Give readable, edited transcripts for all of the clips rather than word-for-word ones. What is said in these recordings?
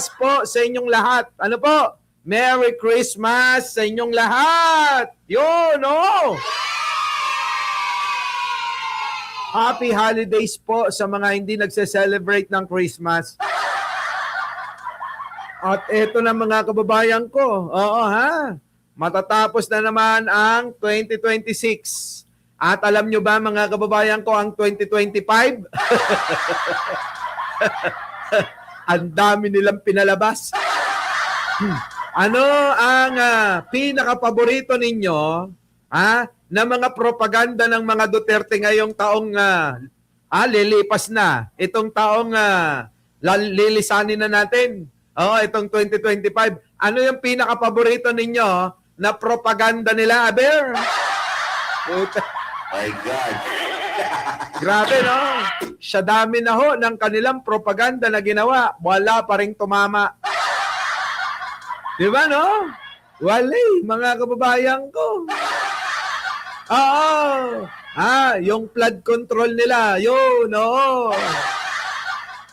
Christmas po sa inyong lahat. Ano po? Merry Christmas sa inyong lahat. Yun, oh! Happy holidays po sa mga hindi nagse-celebrate ng Christmas. At eto na mga kababayan ko. Oo ha. Matatapos na naman ang 2026. At alam nyo ba mga kababayan ko ang 2025? Ang dami nilang pinalabas. Ano ang pinaka-paborito ninyo na mga propaganda ng mga Duterte ngayong taong lilipas na? Itong taong lilisanin na natin. Itong 2025. Ano yung pinaka-paborito ninyo na propaganda nila, Aber? My God. Grabe, no? Siya dami na ho ng kanilang propaganda na ginawa. Wala pa rin tumama. Di ba, no? Wala, mga kababayan ko. Oo. Yung flood control nila. Yun, oo.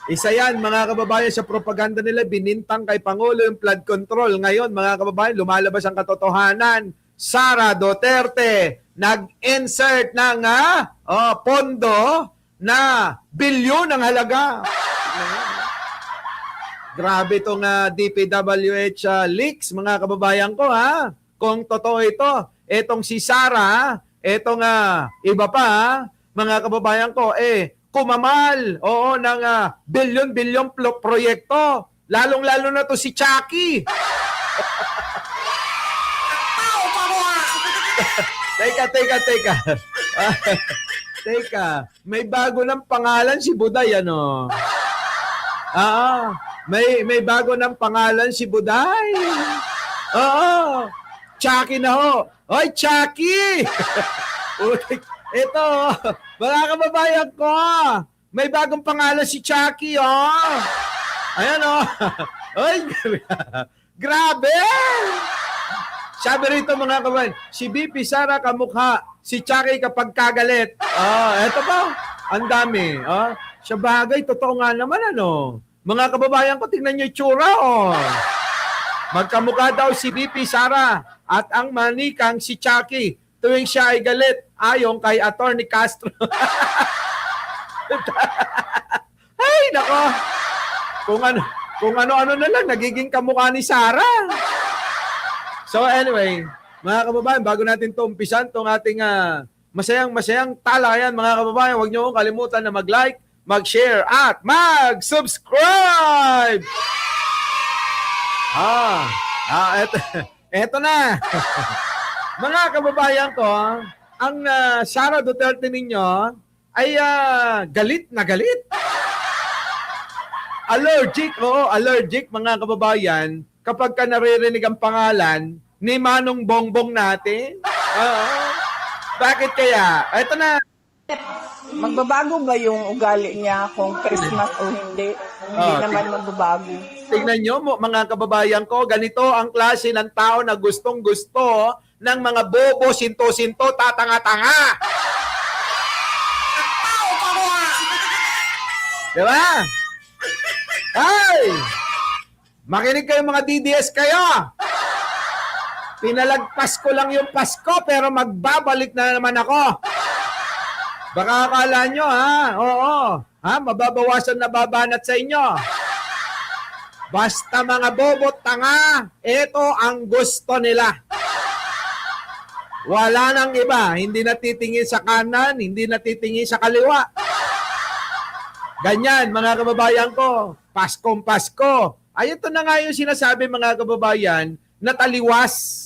Isa yan, mga kababayan, sa propaganda nila, binintang kay Pangulo yung flood control. Ngayon, mga kababayan, lumalabas ang katotohanan. Sara Duterte, nag-insert ng pondo na bilyon ang halaga. Grabe itong DPWH leaks, mga kababayan ko, ha? Kung totoo ito, etong si Sara, etong iba pa, mga kababayan ko, kumamal, ng bilyon-bilyon proyekto. Lalong-lalo na to si Chucky. Teka. Teka, may bago ng pangalan si Buday, ano? May bago ng pangalan si Buday. Oo. Chucky na ho. Oy, Chucky! Ito, mga kababayan ko, may bagong pangalan si Chucky, oh. Ayan, oh. Oy, grabe! Sabi rito, mga kababayan, si BP Sara kamukha, si Chucky kapag kagalit. Eto pa, ang dami. Sa bagay, totoo nga naman, ano. Mga kababayan ko, tingnan nyo yung tsura, oh. Magkamukha daw si BP Sara at ang manikang si Chucky tuwing siya ay galit ayon kay Attorney Castro. Ay, nako. Kung ano-ano na lang, nagiging kamukha ni Sara. So anyway, mga kababayan, bago natin ito umpisan, itong ating masayang talayan, mga kababayan, huwag niyo kalimutan na mag-like, mag-share, at mag-subscribe! Eto na. Mga kababayan ko, ang Sara Duterte ninyo ay galit na galit. Allergic mga kababayan kapag ka naririnig ang pangalan ni Manong Bongbong natin. Bakit kaya? Eto na. Magbabago ba yung ugali niya kung Christmas o hindi? Hindi naman magbabago. Tingnan nyo mga kababayan ko, ganito ang klase ng tao na gustong-gusto ng mga bobo, sinto-sinto, tatanga-tanga. Diba? Ay! Makinig kayo mga DDS kayo. Pinalagpas ko lang yung Pasko pero magbabalik na naman ako. Baka akala nyo, mababawasan na babanat sa inyo. Basta mga bobot tanga, ito ang gusto nila. Wala nang iba, hindi natitingin sa kanan, hindi natitingin sa kaliwa. Ganyan, mga kababayan ko, Paskong Pasko. Ay, ito na nga yung sinasabi, mga kababayan, na taliwas.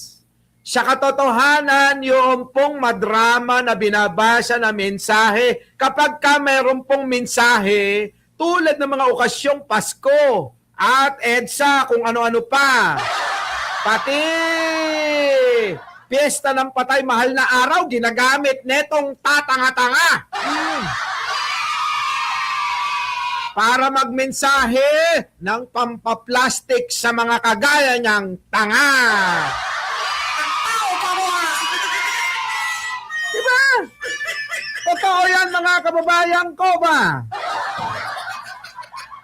Sa katotohanan, yung pong madrama na binabasa na mensahe, kapag ka mayroon pong mensahe, tulad ng mga okasyong Pasko at EDSA, kung ano-ano pa, pati piyesta ng patay, mahal na araw, ginagamit netong tatanga-tanga. Para magmensahe ng pampaplastic sa mga kagaya niyang tanga. Diba? Totoo yan, mga kababayan ko ba?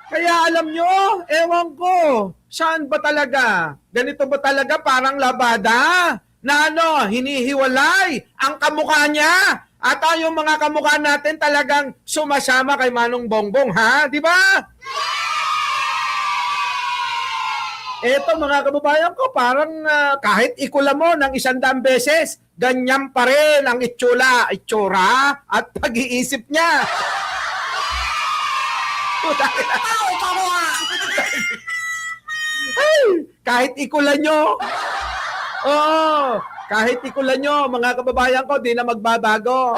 Kaya alam nyo, ewan ko, saan ba talaga? Ganito ba talaga parang labada? Na ano, hinihiwalay ang kamukha niya. At yung mga kamukha natin talagang sumasama kay Manong Bongbong, ha? Di ba? Eto mga kababayan ko, parang kahit ikula mo ng 100 beses, ganyan pa rin ang itsura at pag-iisip niya. Ay, kahit ikulan nyo. Oo, kahit ikulan nyo, mga kababayan ko, di na magbabago.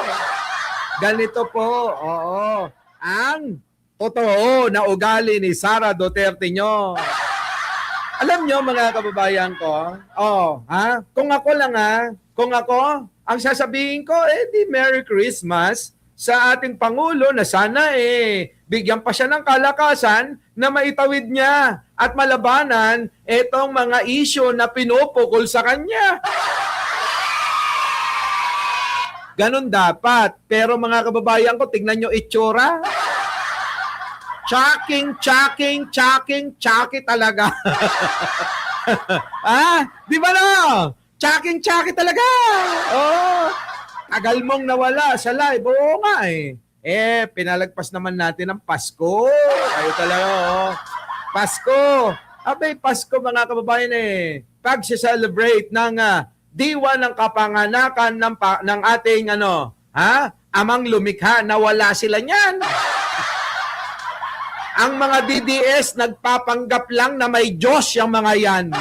Ganito po, oo, ang totoo na ugali ni Sara Duterte nyo. Alam nyo, mga kababayan ko, kung ako lang kung ako, ang sasabihin ko, di Merry Christmas sa ating Pangulo na sana bigyan pa siya ng kalakasan na maitawid niya at malabanan itong mga issue na pinupukol sa kanya. Ganon dapat. Pero mga kababayan ko, tignan nyo itsura. Chaki talaga. Di ba no? Chaki talaga. Oh, tagal mong nawala sa live. Oo nga pinalagpas naman natin ang Pasko. Kayo talaga, Pasko. Abay, Pasko mga kababayan pag-celebrate ng diwa ng kapanganakan ng ating amang lumikha, nawala sila niyan. Ang mga DDS nagpapanggap lang na may Diyos yung mga yan.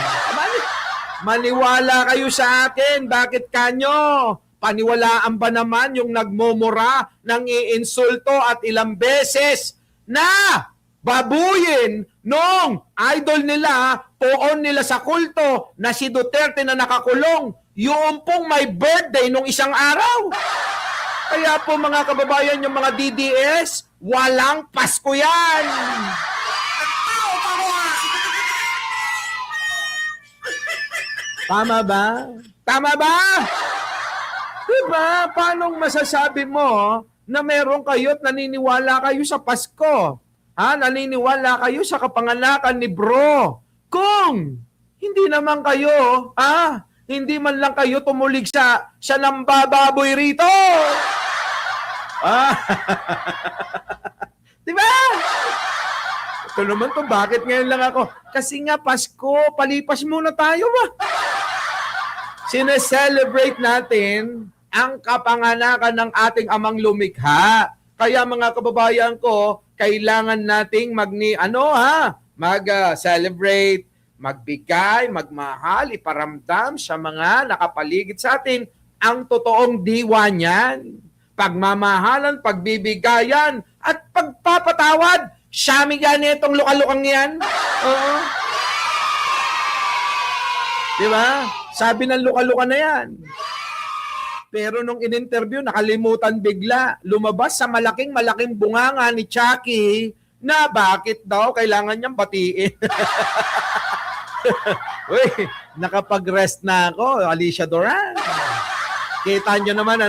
Maniwala kayo sa akin. Bakit kanyo? Paniwalaan ba naman yung nagmumura ng iinsulto at ilang beses na babuyin nung idol nila, poon nila sa kulto na si Duterte na nakakulong, yung pong may birthday nung isang araw. Kaya po mga kababayan, yung mga DDS, walang Pasko yan. Tama ba? Tama ba? Diba? Paano masasabi mo na meron kayo at naniniwala kayo sa Pasko? Naniniwala kayo sa kapanganakan ni bro? Kung hindi naman kayo, hindi man lang kayo tumulig sa nambababoy rito. Diba? Ito naman to, bakit ngayon lang ako? Kasi nga Pasko, palipas muna tayo ba? Sineselebrate natin ang kapanganakan ng ating amang lumikha. Kaya mga kababayan ko, kailangan nating mag-celebrate, magbigay, magmahal, iparamdam sa mga nakapaligid sa atin ang totoong diwa niyan. Pagmamahalan, pagbibigayan, at pagpapatawad. Siyami gani itong lukalukang yan. Oo. Diba? Sabi ng luka-luka na yan. Pero nung in-interview, nakalimutan bigla. Lumabas sa malaking bunganga ni Chucky na bakit daw kailangan niyang batiin. Uy, nakapag-rest na ako, Alicia Doran. Kita nyo naman,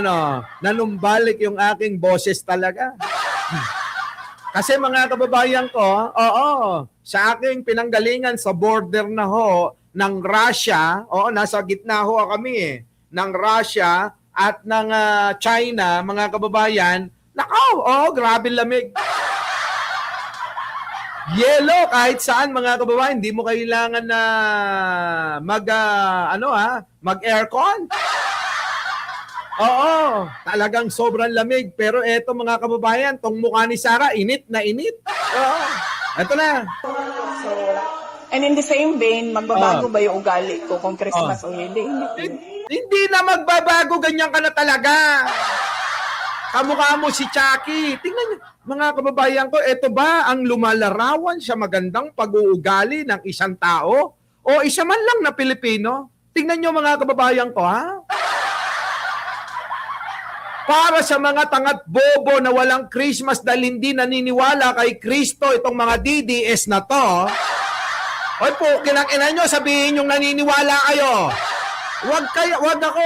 nanumbalik yung aking boses talaga. Kasi mga kababayan ko, sa aking pinanggalingan sa border na ng Russia, nasa gitna kami ng Russia at ng China, mga kababayan, grabe lamig. Yellow kahit saan mga kababayan, hindi mo kailangan na mag-aircon. Oo, talagang sobrang lamig. Pero eto mga kababayan, tong mukha ni Sara, init na init. Oo, eto na. So, and in the same vein, magbabago ba yung ugali ko kung Christmas o hindi? Hindi na magbabago, ganyan ka na talaga. Kamukha mo si Chucky. Tingnan niyo, mga kababayan ko, eto ba ang lumalarawan sa magandang pag-uugali ng isang tao? O isa man lang na Pilipino? Tingnan niyo mga kababayan ko, Para sa mga tangat bobo na walang Christmas dahil hindi naniniwala kay Kristo itong mga DDS na to, oy po, kinang-ina nyo, sabihin yung naniniwala kayo. Wag ako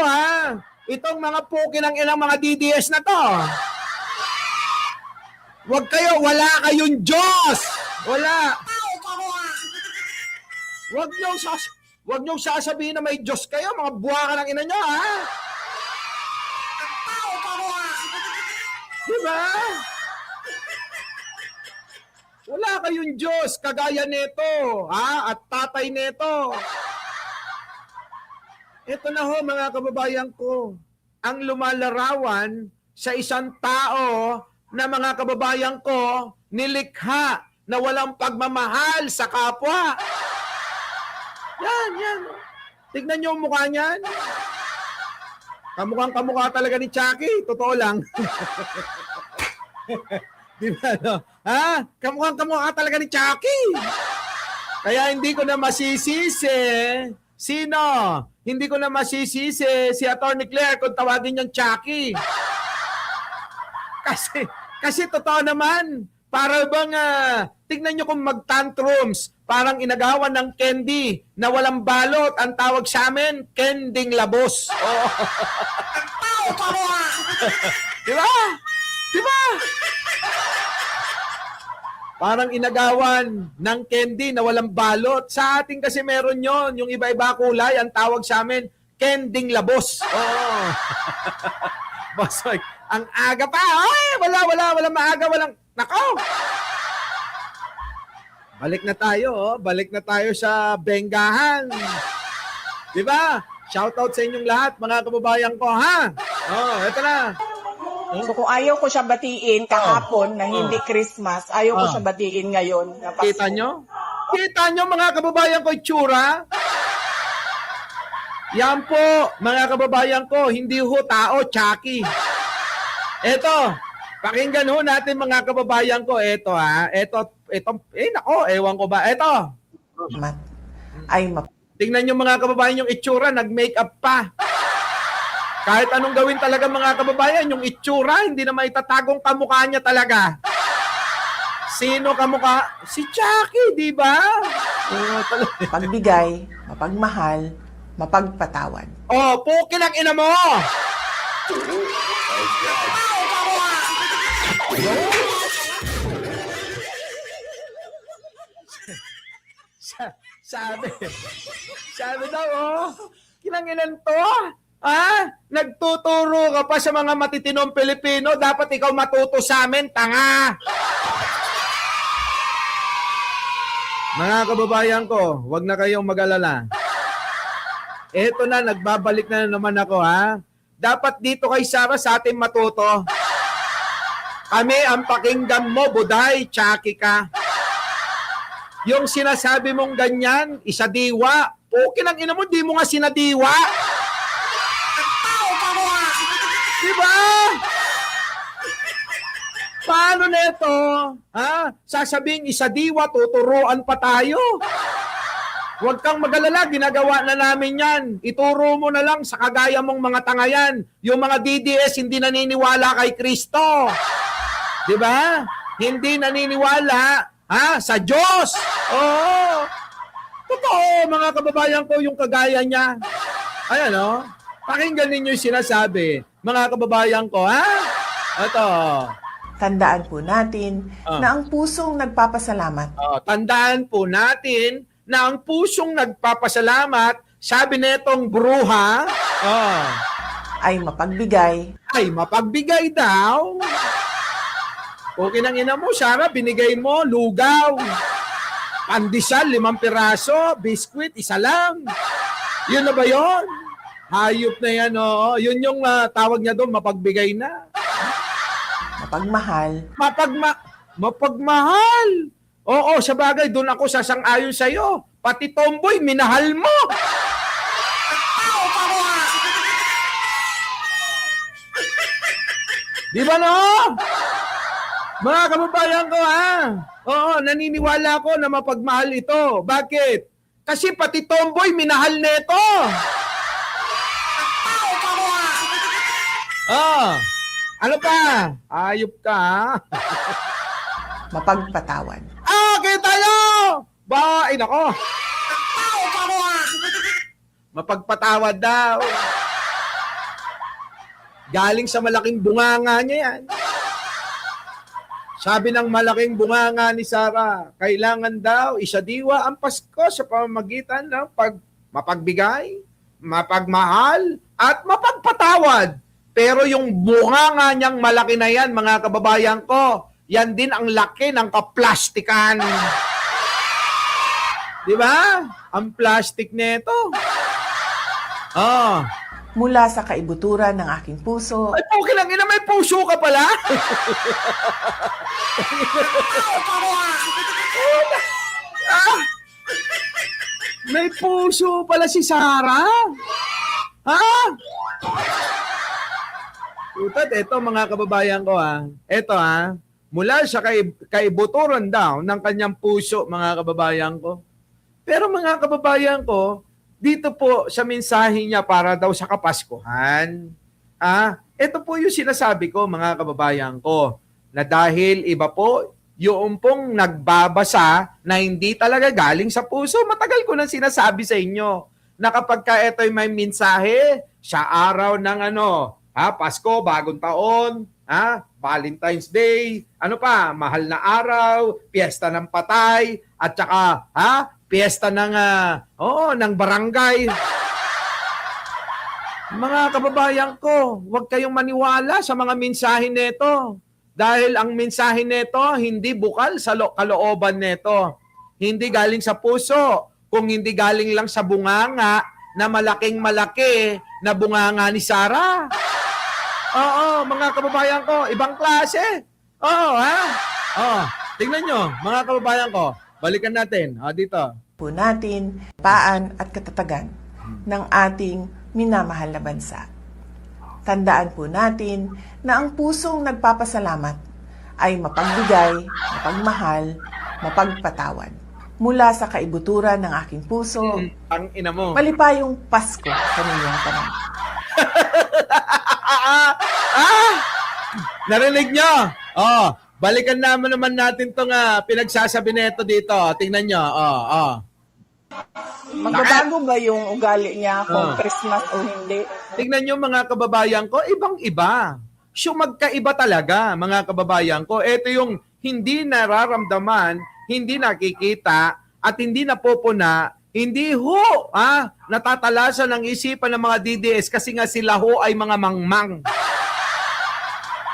Itong mga pukinang ilang mga DDS na to. Wag kayo, wala kayong Diyos. Wala. Wag niyong sasabihin na may Diyos kayo, mga buwaka ng ina niyo, ha? Diba? Wala kayong Diyos kagaya nito, ha? At tatay nito. Ito na ho, mga kababayan ko, ang lumalarawan sa isang tao na mga kababayan ko nilikha na walang pagmamahal sa kapwa. Yan. Tignan niyo ang mukha niyan. Kamukhang-kamukha talaga ni Chucky. Totoo lang. Di ba, no? Ha? Kamukhang-kamukha talaga ni Chucky. Kaya hindi ko na masisisi. Sino? Hindi ko na masisisi si Atty. Claire kung tawagin niyang Chucky. Kasi totoo naman. Para bang, tignan nyo kung mag-tantrums, parang inagawan ng candy na walang balot. Ang tawag sa amin, kending labos. Oh. Diba? Diba? Parang inagawan ng candy na walang balot. Sa atin kasi meron yon, yung iba-iba kulay, ang tawag sa amin, kending labos. Oh. Bosoy, ang aga pa. Ay, wala maaga, walang... Nako! Balik na tayo, oh. Balik na tayo sa Benggahan. Di ba? Shoutout sa inyong lahat, mga kababayan ko, ha? Oh, eto na. So kung ayaw ko siya batiin kahapon na hindi Christmas, ayaw ko siya batiin ngayon na Pasko. Kita nyo? Kita nyo, mga kababayan ko, itsura? Yan po, mga kababayan ko, hindi ho tao, Chucky. Eto, pakinggan ho natin mga kababayan ko. Eto ha, eto, nako, ewan ko ba. Eto. Tingnan nyo mga kababayan yung itsura, nag-makeup pa. Kahit anong gawin talaga mga kababayan, yung itsura, hindi na maitatagong kamukha niya talaga. Sino kamukha? Si Chucky, di ba? Pagbigay, mapagmahal, mapagpatawad. Oh, pukin ang ina mo! Sabi daw, oh, kinanginan to? Ah, nagtuturo ka pa sa mga matitinong Pilipino, dapat ikaw matuto sa amin, tanga! Mga kababayan ko, wag na kayong mag-alala. Eto na, nagbabalik na naman ako, ha? Dapat dito kay Sarah sa atin matuto. Kami ang pakinggan mo, buday, Chucky ka. Yung sinasabi mong ganyan, isadiwa. Okay lang ina mo, di mo nga sinadiwa. Diba? Paano neto? Ha? Sasabing isadiwa, tuturuan pa tayo. Huwag kang mag-alala, ginagawa na namin yan. Ituro mo na lang sa kagaya mong mga tangayan. Yung mga DDS hindi naniniwala kay Kristo. Diba? Hindi naniniwala sa Diyos. Oo. Totoo, mga kababayan ko, yung kagaya niya. Ayan, o. Pakinggan ninyo yung sinasabi. Mga kababayan ko, ha? Ito. Tandaan po natin na ang pusong nagpapasalamat. Tandaan po natin na ang pusong nagpapasalamat, sabi netong bruha, ay mapagbigay. Ay mapagbigay daw. Okay nang ina mo, Sarah, binigay mo, lugaw. Pandesal, 5 piraso. Biskwit, 1 lang. Yun na ba yun? Hayop na yan, oh. Yun yung tawag niya doon, mapagbigay na. Mapagmahal. Mapagmahal. Oo, sa bagay, doon ako sasang-ayon sa'yo. Pati tomboy, minahal mo. Di ba no? Mga kababayan ko, ha? Oo, naniniwala ko na mapagmahal ito. Bakit? Kasi pati tomboy, minahal neto. Ano pa? Ayop ka, ha? Mapagpatawad. Okay tayo! Ay, nako. Mapagpatawad daw. Galing sa malaking bunganga niya yan. Sabi ng malaking bunganga ni Sarah, kailangan daw isadiwa ang Pasko sa pamamagitan ng mapagbigay, mapagmahal, at mapagpatawad. Pero yung bunganga niyang malaki na yan, mga kababayan ko, yan din ang laki ng kaplastikan. Di ba? Ang plastic nito. Oh. Mula sa kaibuturan ng aking puso, Ay, okay lang, ina, may puso ka pala. Ah, may puso pala si Sarah. Ha? Utat, eto mga kababayan ko ha. Eto ha. Mula sa kaibuturan daw ng kanyang puso, mga kababayan ko. Pero mga kababayan ko, dito po sa mensahe niya para daw sa Kapaskuhan. Ito po yung sinasabi ko, mga kababayan ko, na dahil iba po yung pong nagbabasa na hindi talaga galing sa puso. Matagal ko nang sinasabi sa inyo na kapag ka ito'y may mensahe sa araw ng Pasko, bagong taon, Valentine's Day, ano pa, mahal na araw, piyesta ng patay, at saka piyesta ng ng barangay. Mga kababayan ko, huwag kayong maniwala sa mga mensahe nito. Dahil ang mensahe nito hindi bukal sa kalooban nito. Hindi galing sa puso, kung hindi galing lang sa bunganga na malaking malaki na bunganga ni Sarah. Oo, mga kababayan ko, ibang klase. Oo, tingnan nyo, mga kababayan ko, balikan natin. Dito. po natin, paan at katatagan ng ating minamahal na bansa. Tandaan po natin na ang pusong nagpapasalamat ay mapagbigay, mapagmahal, mapagpatawad. Mula sa kaibuturan ng aking puso, Ang ina mo. malipayong Pasko sa ninyong tanan. Narinig nyo? Balikan naman natin itong pinagsasabi nito dito. Tingnan nyo. Magbabago ba yung ugali niya kung Christmas o hindi? Tingnan nyo mga kababayan ko, ibang-iba. So magkaiba talaga mga kababayan ko. Ito yung hindi nararamdaman, hindi nakikita, at hindi napupuna, hindi ho natatalasan ng isipan ng mga DDS kasi nga sila ho ay mga mangmang.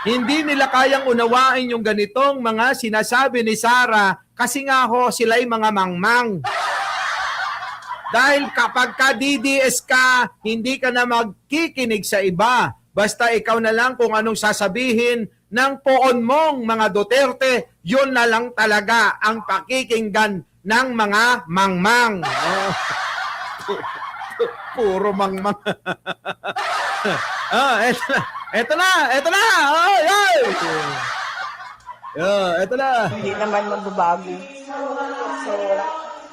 Hindi nila kayang unawain yung ganitong mga sinasabi ni Sarah kasi nga ho sila ay mga mangmang. Dahil kapag ka DDS ka, hindi ka na magkikinig sa iba. Basta ikaw na lang kung anong sasabihin ng poon mong mga Duterte, yun na lang talaga ang pakikinggan ng mga mangmang. Puro mangmang. Eto na. Eto na. Hindi naman magbabago. So,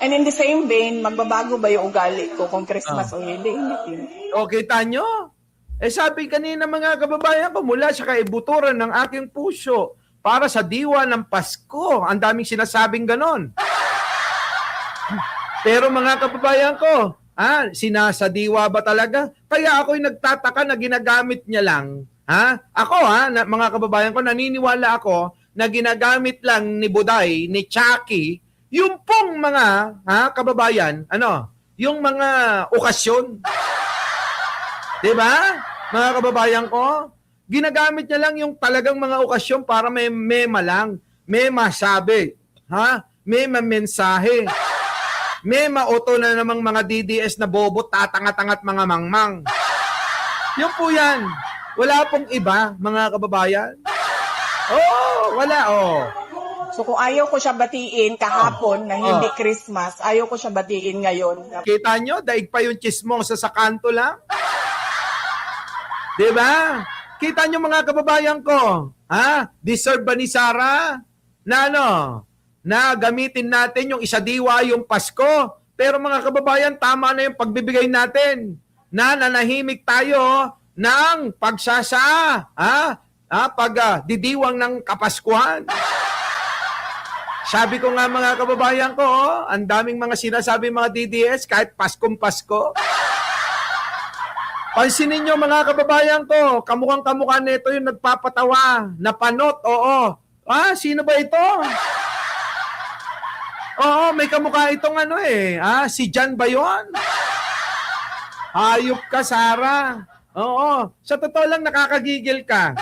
and in the same vein, magbabago ba yung ugali ko kung Christmas o hindi? Hindi. O, kita nyo? Sabi kanina mga kababayan ko, mula sa kaibuturan ng aking puso para sa diwa ng Pasko. Ang daming sinasabing ganon. Pero mga kababayan ko, sinasadiwa ba talaga? Kaya ako'y nagtataka na ginagamit niya lang. Ako mga kababayan ko, naniniwala ako na ginagamit lang ni Buday, ni Chucky, yung pong mga kababayan, yung mga okasyon. Diba? Mga kababayan ko, ginagamit niya lang yung talagang mga okasyon para may mema lang, may masabi, may mensahe. May mauto na namang mga DDS na bobo, tatangat-angat mga mangmang. Yun po yan. Wala pong iba, mga kababayan. Wala. So kung ayaw ko siya batiin kahapon na hindi Christmas, ayaw ko siya batiin ngayon. Kita nyo, daig pa yung chismosa sa kanto lang. Diba? Kita nyo mga kababayan ko, deserve ba ni Sarah na na gamitin natin yung isadiwa yung Pasko. Pero mga kababayan, tama na yung pagbibigay natin. Na nanahimik tayo ng pagdidiwang ng Kapaskuhan. Sabi ko nga mga kababayan ko, ang daming mga sinasabi mga DDS kahit Paskong Pasko. Pansinin nyo mga kababayan ko, kamukhang kamukha nito yung nagpapatawa, napanot, Sino ba ito? Oo, may kamukha itong si Jan ba yun? Hayop ka, Sarah. Oo, sa totoo lang nakakagigil ka.